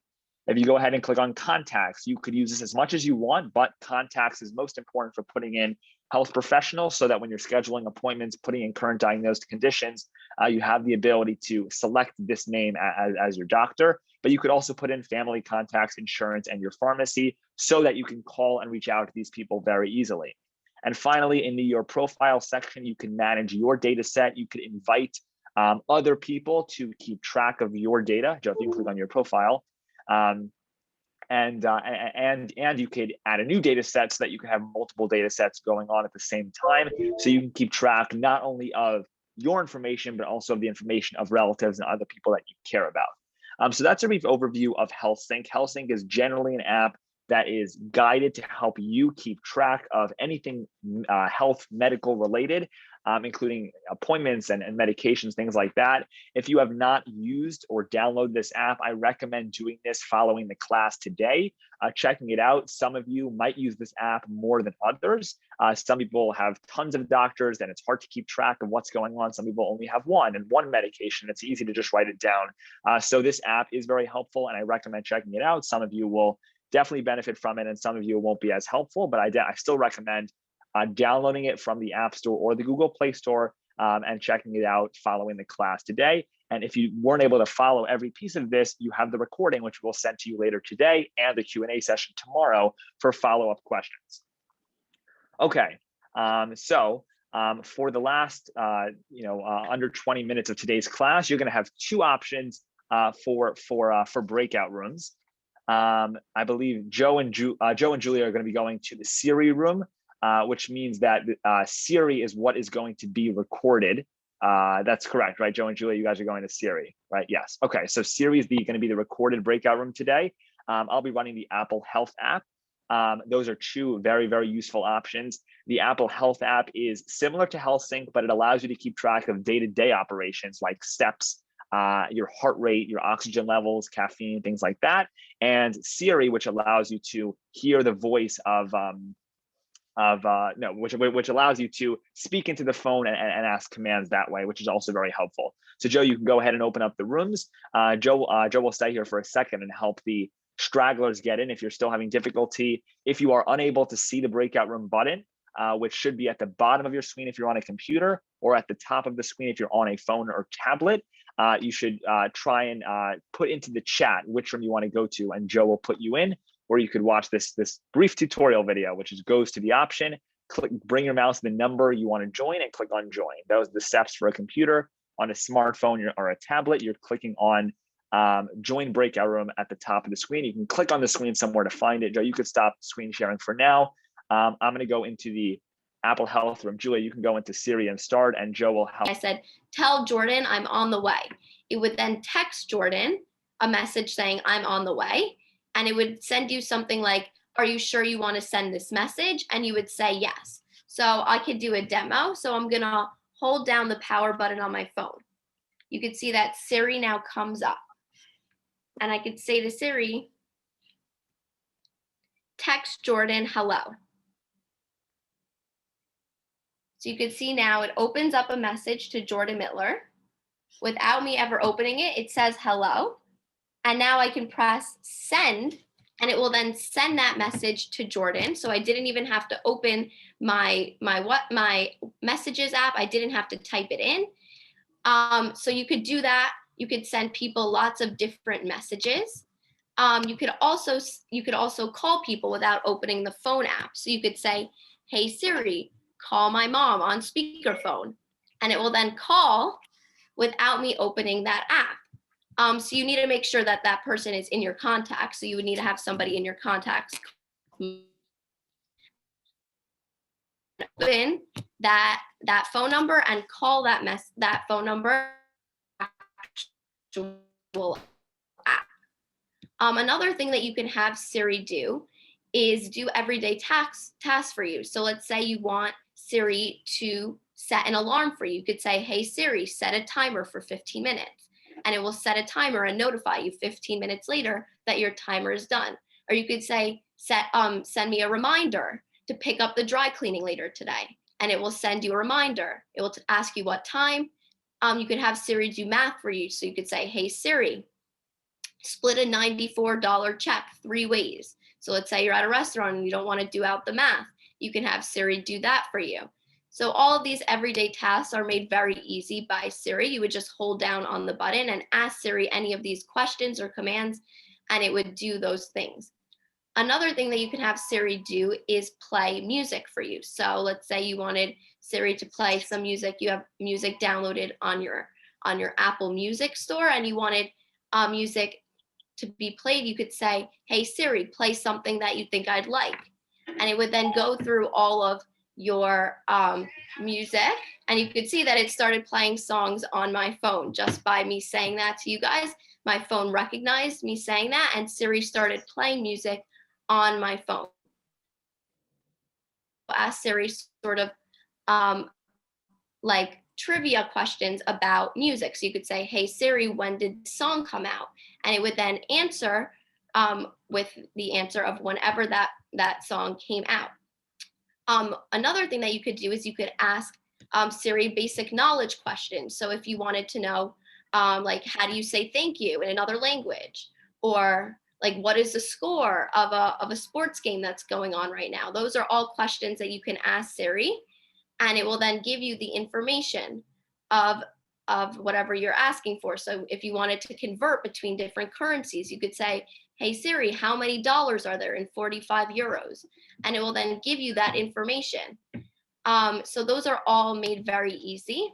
If you go ahead and click on contacts, you could use this as much as you want, but contacts is most important for putting in health professionals so that when you're scheduling appointments, putting in current diagnosed conditions, you have the ability to select this name as your doctor. But you could also put in family contacts, insurance, and your pharmacy so that you can call and reach out to these people very easily. And finally, in your profile section, you can manage your data set. You could invite other people to keep track of your data. Joe, if you can click on your profile. And you could add a new data set so that you can have multiple data sets going on at the same time. So you can keep track not only of your information, but also of the information of relatives and other people that you care about. So that's a brief overview of HealthSync. HealthSync is generally an app that is guided to help you keep track of anything health medical related, including appointments and medications, things like that. If you have not used or downloaded this app, I recommend doing this following the class today, checking it out. Some of you might use this app more than others. Some people have tons of doctors and it's hard to keep track of what's going on. Some people only have one medication. It's easy to just write it down. So this app is very helpful and I recommend checking it out. Some of you will definitely benefit from it and some of you won't be as helpful, but I still recommend downloading it from the App Store or the Google Play Store and checking it out following the class today. And if you weren't able to follow every piece of this, you have the recording, which we'll send to you later today, and the Q&A session tomorrow for follow-up questions. Okay, so for the last under 20 minutes of today's class, you're going to have two options for breakout rooms. I believe Joe and Julia are going to be going to the Siri room, which means that Siri is what is going to be recorded. That's correct, right? Joe and Julia, you guys are going to Siri, right? Yes. Okay, so Siri is going to be the recorded breakout room today. I'll be running the Apple Health app. Those are two very, very useful options. The Apple Health app is similar to HealthSync, but it allows you to keep track of day-to-day operations like steps, your heart rate, your oxygen levels, caffeine, things like that. And Siri, which allows you to hear the voice which allows you to speak into the phone and ask commands that way, which is also very helpful. So Joe, you can go ahead and open up the rooms. Joe will stay here for a second and help the stragglers get in if you're still having difficulty. If you are unable to see the breakout room button, which should be at the bottom of your screen if you're on a computer, or at the top of the screen if you're on a phone or tablet, you should try and put into the chat which room you want to go to, and Joe will put you in. Or you could watch this brief tutorial video, which goes to the option, bring your mouse to the number you want to join and click on join. Those are the steps for a computer. On a smartphone or a tablet, you're clicking on join breakout room at the top of the screen. You can click on the screen somewhere to find it. Joe, you could stop screen sharing for now. I'm going to go into the Apple Health room. Julia, you can go into Siri and start, and Joe will help. I said, tell Jordan I'm on the way. It would then text Jordan a message saying I'm on the way. And it would send you something like, are you sure you want to send this message? And you would say yes. So I could do a demo. So I'm going to hold down the power button on my phone. You could see that Siri now comes up. And I could say to Siri, text Jordan hello. So you could see now it opens up a message to Jordan Mittler. Without me ever opening it, it says hello. And now I can press send, and it will then send that message to Jordan. So I didn't even have to open my messages app. I didn't have to type it in. So you could do that. You could send people lots of different messages. You could also call people without opening the phone app. So you could say, hey Siri, call my mom on speakerphone, and it will then call without me opening that app. So you need to make sure that that person is in your contacts. So you would need to have somebody in your contacts in that phone number and call that phone number. Another thing that you can have Siri do is do everyday tasks for you. So let's say you want Siri to set an alarm for you. You could say, hey Siri, set a timer for 15 minutes. And it will set a timer and notify you 15 minutes later that your timer is done. Or you could say, send me a reminder to pick up the dry cleaning later today. And it will send you a reminder. It will ask you what time, You could have Siri do math for you. So you could say, hey, Siri, split a $94 check 3 ways. So let's say you're at a restaurant and you don't want to do out the math. You can have Siri do that for you. So all of these everyday tasks are made very easy by Siri. You would just hold down on the button and ask Siri any of these questions or commands, and it would do those things. Another thing that you can have Siri do is play music for you. So let's say you wanted Siri to play some music. You have music downloaded on your Apple Music store, and you wanted music to be played. You could say, hey, Siri, play something that you think I'd like. And it would then go through all of your music, and you could see that it started playing songs on my phone just by me saying that to you guys. My phone recognized me saying that, and Siri started playing music on my phone. Ask Siri sort of like trivia questions about music. So you could say, hey, Siri, when did the song come out? And it would then answer with the answer of whenever that song came out. Another thing that you could do is you could ask Siri basic knowledge questions. So if you wanted to know, like, how do you say thank you in another language? Or like, what is the score of a sports game that's going on right now? Those are all questions that you can ask Siri, and it will then give you the information of whatever you're asking for. So if you wanted to convert between different currencies, you could say, hey, Siri, how many dollars are there in 45 euros? And it will then give you that information. So those are all made very easy.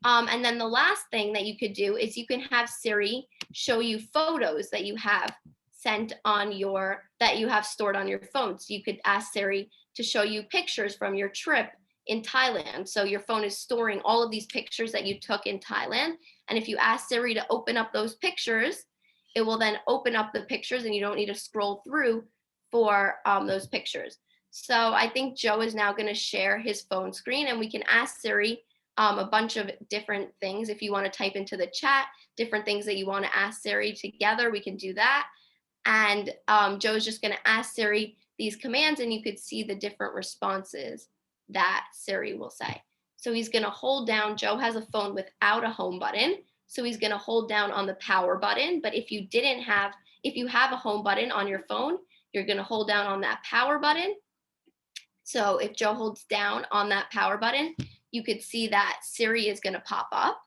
And then the last thing that you could do is you can have Siri show you photos that you have sent on that you have stored on your phone. So you could ask Siri to show you pictures from your trip in Thailand. So your phone is storing all of these pictures that you took in Thailand. And if you ask Siri to open up those pictures, it will then open up the pictures and you don't need to scroll through for those pictures. So I think Joe is now going to share his phone screen, and we can ask Siri a bunch of different things. If you want to type into the chat different things that you want to ask Siri together, we can do that. And Joe's just going to ask Siri these commands, and you could see the different responses that Siri will say. So he's going to hold down. Joe has a phone without a home button, so he's going to hold down on the power button. But if you have a home button on your phone, you're going to hold down on that power button. So if Joe holds down on that power button, you could see that Siri is going to pop up,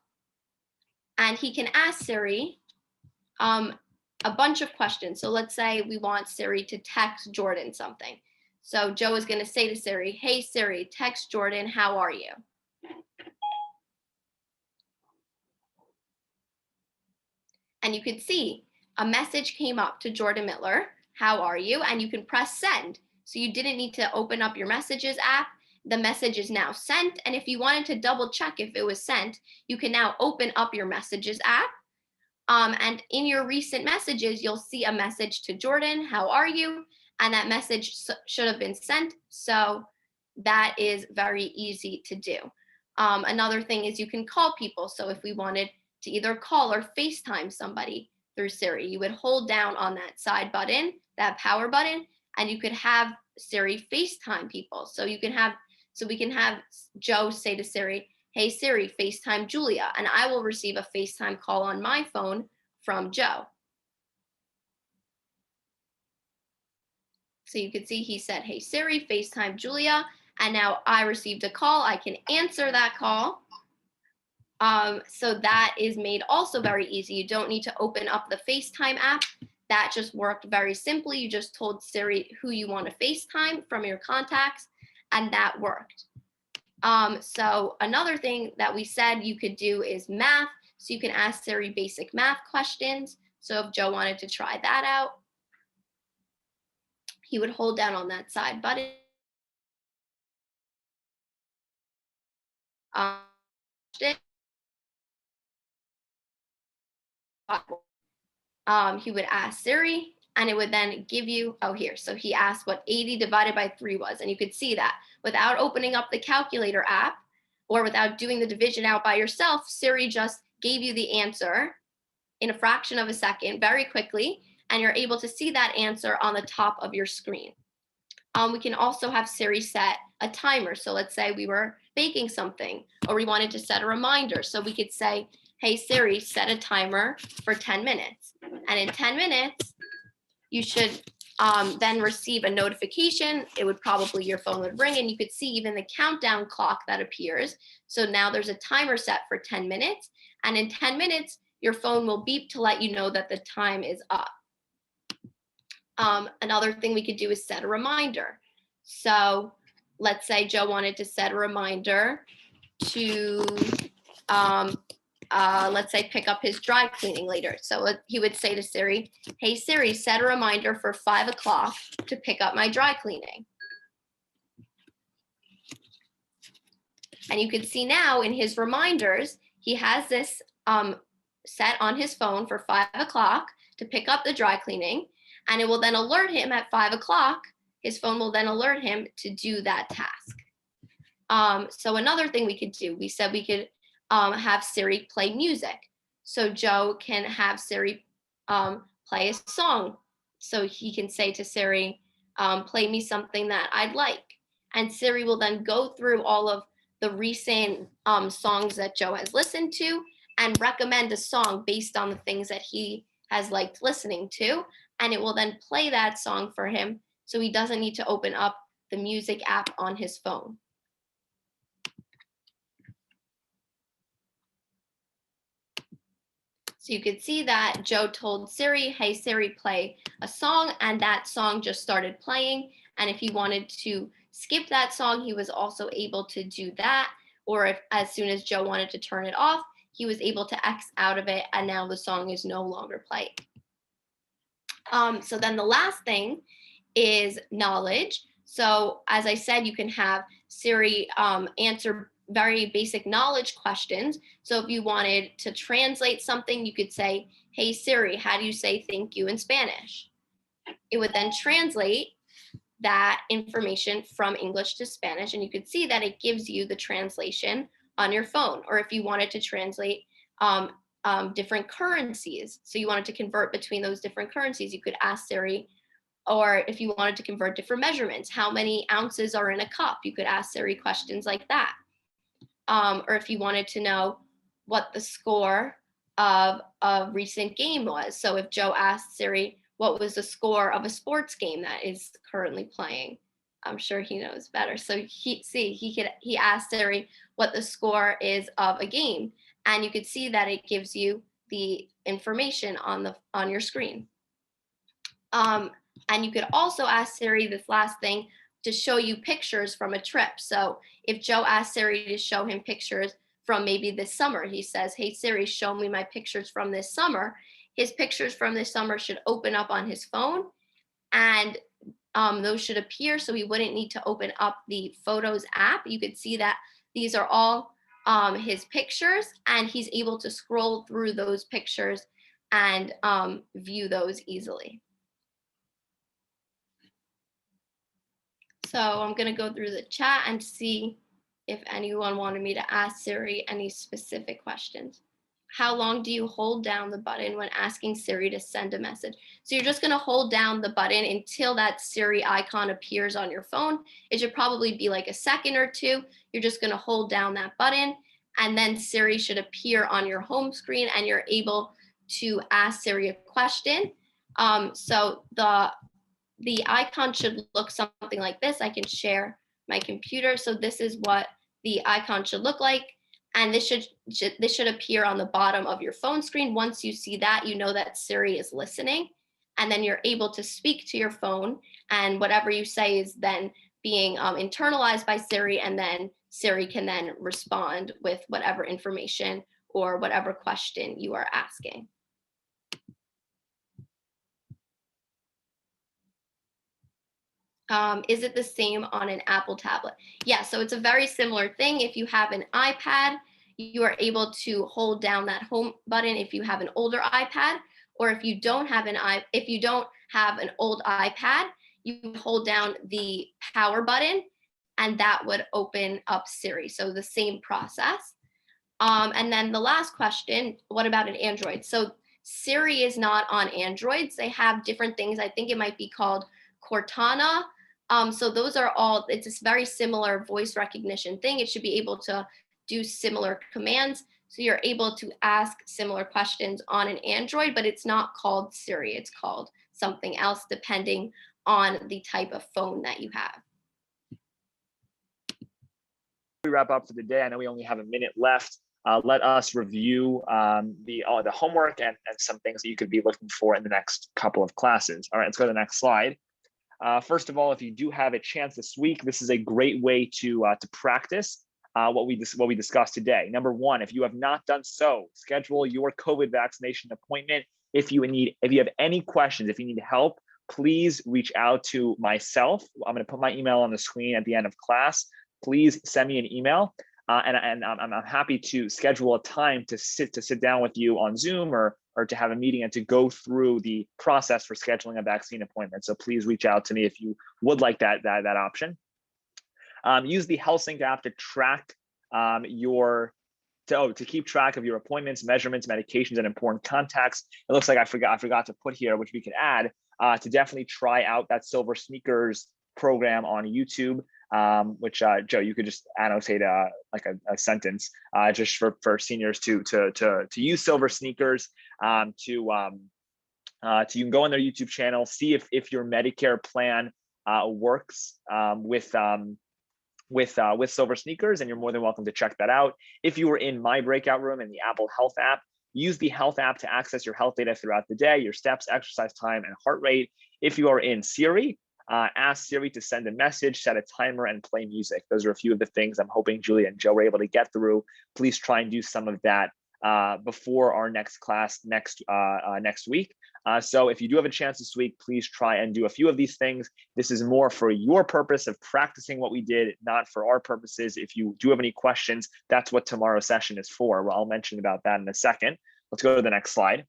and he can ask Siri a bunch of questions. So let's say we want Siri to text Jordan something. So Joe is going to say to Siri, hey, Siri, text Jordan, how are you? And you could see a message came up to Jordan Miller, how are you? And you can press send. So you didn't need to open up your messages app. The message is now sent. And if you wanted to double check if it was sent, you can now open up your messages app. And in your recent messages, you'll see a message to Jordan, how are you? And that message should have been sent. So that is very easy to do. Another thing is you can call people. So if we wanted to either call or FaceTime somebody through Siri, you would hold down on that side button, that power button, and you could have Siri FaceTime people. So we can have Joe say to Siri, hey, Siri, FaceTime Julia, and I will receive a FaceTime call on my phone from Joe. So you can see he said, hey, Siri, FaceTime Julia, and now I received a call. I can answer that call. So that is made also very easy. You don't need to open up the FaceTime app. That just worked very simply. You just told Siri who you want to FaceTime from your contacts, and that worked. So another thing that we said you could do is math. So you can ask Siri basic math questions. So if Joe wanted to try that out, he would hold down on that side button. He would ask Siri, and it would then give you, oh, here. So he asked what 80 divided by 3 was. And you could see that without opening up the calculator app or without doing the division out by yourself, Siri just gave you the answer in a fraction of a second very quickly, and you're able to see that answer on the top of your screen. We can also have Siri set a timer. So let's say we were baking something, or we wanted to set a reminder. So we could say, hey Siri, set a timer for 10 minutes. And in 10 minutes, you should then receive a notification. It would probably, your phone would ring, and you could see even the countdown clock that appears. So now there's a timer set for 10 minutes. And in 10 minutes, your phone will beep to let you know that the time is up. Another thing we could do is set a reminder. So let's say Joe wanted to set a reminder to, let's say, pick up his dry cleaning later. So he would say to Siri, hey Siri, set a reminder for 5 o'clock to pick up my dry cleaning. And you can see now in his reminders, he has this set on his phone for 5 o'clock to pick up the dry cleaning. And it will then alert him at 5 o'clock. His phone will then alert him to do that task. So another thing we could do, we said we could have Siri play music. So Joe can have Siri play a song. So he can say to Siri, play me something that I'd like. And Siri will then go through all of the recent songs that Joe has listened to and recommend a song based on the things that he has liked listening to. And it will then play that song for him, so he doesn't need to open up the music app on his phone. So you could see that Joe told Siri, hey Siri, play a song, and that song just started playing. And if he wanted to skip that song, he was also able to do that. Or if as soon as Joe wanted to turn it off, he was able to X out of it, and now the song is no longer playing. So then the last thing is knowledge. So as I said, you can have Siri answer very basic knowledge questions. So if you wanted to translate something, you could say, hey Siri, how do you say thank you in Spanish? It would then translate that information from English to Spanish, and you could see that it gives you the translation on your phone. Or if you wanted to translate different currencies, so you wanted to convert between those different currencies, you could ask Siri. Or if you wanted to convert different measurements, how many ounces are in a cup, you could ask Siri questions like that. Or if you wanted to know what the score of a recent game was. So if Joe asked Siri, what was the score of a sports game that is currently playing? I'm sure he knows better. So he asked Siri what the score is of a game. And you could see that it gives you the information on your screen. And you could also ask Siri, this last thing, to show you pictures from a trip. So if Joe asked Siri to show him pictures from maybe this summer, he says, hey Siri, show me my pictures from this summer. His pictures from this summer should open up on his phone, and those should appear, so he wouldn't need to open up the Photos app. You could see that these are all his pictures, and he's able to scroll through those pictures and view those easily. So I'm going to go through the chat and see if anyone wanted me to ask Siri any specific questions. How long do you hold down the button when asking Siri to send a message? So you're just going to hold down the button until that Siri icon appears on your phone. It should probably be like a second or two. You're just going to hold down that button, and then Siri should appear on your home screen, and you're able to ask Siri a question. So the icon should look something like this. I can share my computer. So this is what the icon should look like. And this should appear on the bottom of your phone screen. Once you see that, you know that Siri is listening. And then you're able to speak to your phone, and whatever you say is then being internalized by Siri, and then Siri can then respond with whatever information or whatever question you are asking. Is it the same on an Apple tablet? Yeah, so it's a very similar thing. If you have an iPad, you are able to hold down that home button if you have an older iPad, or if you don't have an old iPad, you hold down the power button, and that would open up Siri. So the same process. And then the last question, what about an Android? So Siri is not on Androids. They have different things. I think it might be called Cortana, So those are all, it's a very similar voice recognition thing. It should be able to do similar commands. So you're able to ask similar questions on an Android, but it's not called Siri. It's called something else depending on the type of phone that you have. We wrap up for the day. I know we only have a minute left. Let us review the homework and some things that you could be looking for in the next couple of classes. All right, let's go to the next slide. First of all, if you do have a chance this week, this is a great way to practice what we discussed today. Number one, if you have not done so, schedule your COVID vaccination appointment. If you have any questions, if you need help, please reach out to myself. I'm going to put my email on the screen at the end of class. Please send me an email, and I'm happy to schedule a time to sit down with you on Zoom or to have a meeting and to go through the process for scheduling a vaccine appointment. So please reach out to me if you would like that option. Use the HealthSync app to track to keep track of your appointments, measurements, medications, and important contacts. It looks like I forgot to put here, which we can add, to definitely try out that Silver Sneakers program on YouTube, which Joe, you could just annotate like a sentence just for seniors to use Silver Sneakers. You can go on their YouTube channel, see if your Medicare plan works with Silver Sneakers, and you're more than welcome to check that out. If you were in my breakout room in the Apple Health app, use the Health app to access your health data throughout the day, your steps, exercise time, and heart rate. If you are in Siri, ask Siri to send a message, set a timer, and play music. Those are a few of the things I'm hoping Julia and Joe were able to get through. Please try and do some of that before our next class next week. So if you do have a chance this week, please try and do a few of these things. This is more for your purpose of practicing what we did, not for our purposes. If you do have any questions, that's what tomorrow's session is for. Well, I'll mention about that in a second. Let's go to the next slide.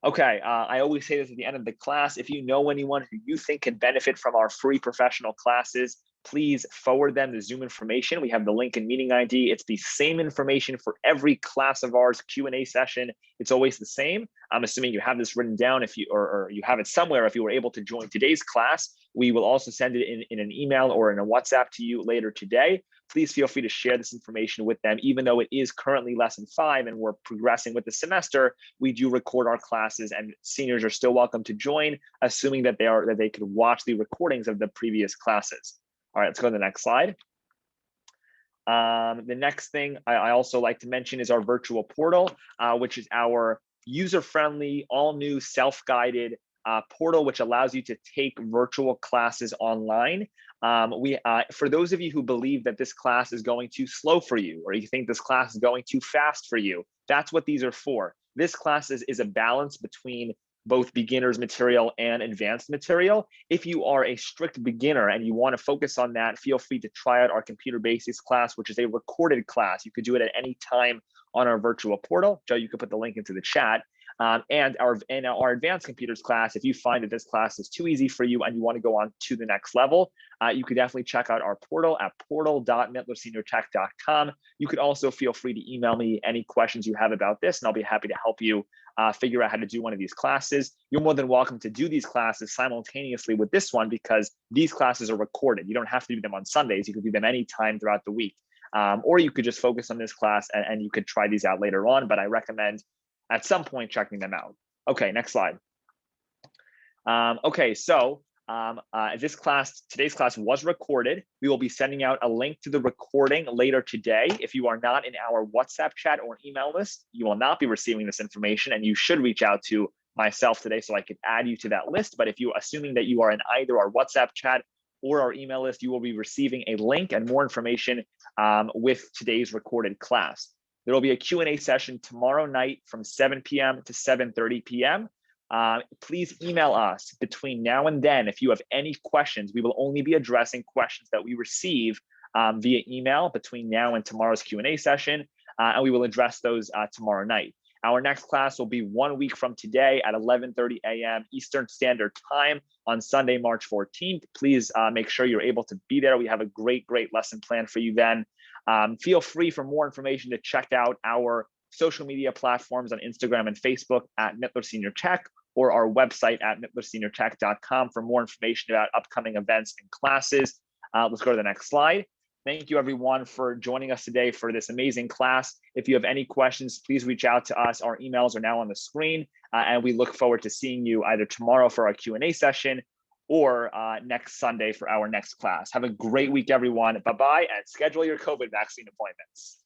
Okay, I always say this at the end of the class. If you know anyone who you think can benefit from our free professional classes, please forward them the Zoom information. We have the link in meeting ID. It's the same information for every class of ours Q&A session. It's always the same. I'm assuming you have this written down if you or you have it somewhere. If you were able to join today's class, we will also send it in an email or in a WhatsApp to you later today. Please feel free to share this information with them. Even though it is currently lesson 5 and we're progressing with the semester, we do record our classes, and seniors are still welcome to join, assuming that they could watch the recordings of the previous classes. All right, let's go to the next slide. The next thing I also like to mention is our virtual portal, which is our user-friendly, all-new, self-guided portal, which allows you to take virtual classes online. For those of you who believe that this class is going too slow for you, or you think this class is going too fast for you, that's what these are for. This class is a balance between both beginners material and advanced material. If you are a strict beginner and you want to focus on that, feel free to try out our computer basics class, which is a recorded class. You could do it at any time on our virtual portal. Joe, you could put the link into the chat. And our advanced computers class, if you find that this class is too easy for you and you want to go on to the next level, you could definitely check out our portal at portal.mittlerseniortech.com. You could also feel free to email me any questions you have about this, and I'll be happy to help you figure out how to do one of these classes. You're more than welcome to do these classes simultaneously with this one, because these classes are recorded. You don't have to do them on Sundays. You can do them anytime throughout the week. Or you could just focus on this class and you could try these out later on, but I recommend at some point checking them out. Okay, next slide. Okay, so today's class was recorded. We will be sending out a link to the recording later today. If you are not in our WhatsApp chat or email list, you will not be receiving this information, and you should reach out to myself today so I could add you to that list. But if you, assuming that you are in either our WhatsApp chat or our email list, you will be receiving a link and more information with today's recorded class. There will be a Q&A session tomorrow night from 7 p.m. to 7:30 p.m. Please email us between now and then if you have any questions. We will only be addressing questions that we receive via email between now and tomorrow's Q&A session, and we will address those tomorrow night. Our next class will be 1 week from today at 11:30 a.m. Eastern Standard Time on Sunday, March 14th. Please make sure you're able to be there. We have a great lesson plan for you then. Feel free for more information to check out our social media platforms on Instagram and Facebook at Mittler Senior Tech, or our website at mittlerseniortech.com for more information about upcoming events and classes. Let's go to the next slide. Thank you everyone for joining us today for this amazing class. If you have any questions, please reach out to us. Our emails are now on the screen, and we look forward to seeing you either tomorrow for our Q&A session or next Sunday for our next class. Have a great week, everyone. Bye-bye, and schedule your COVID vaccine appointments.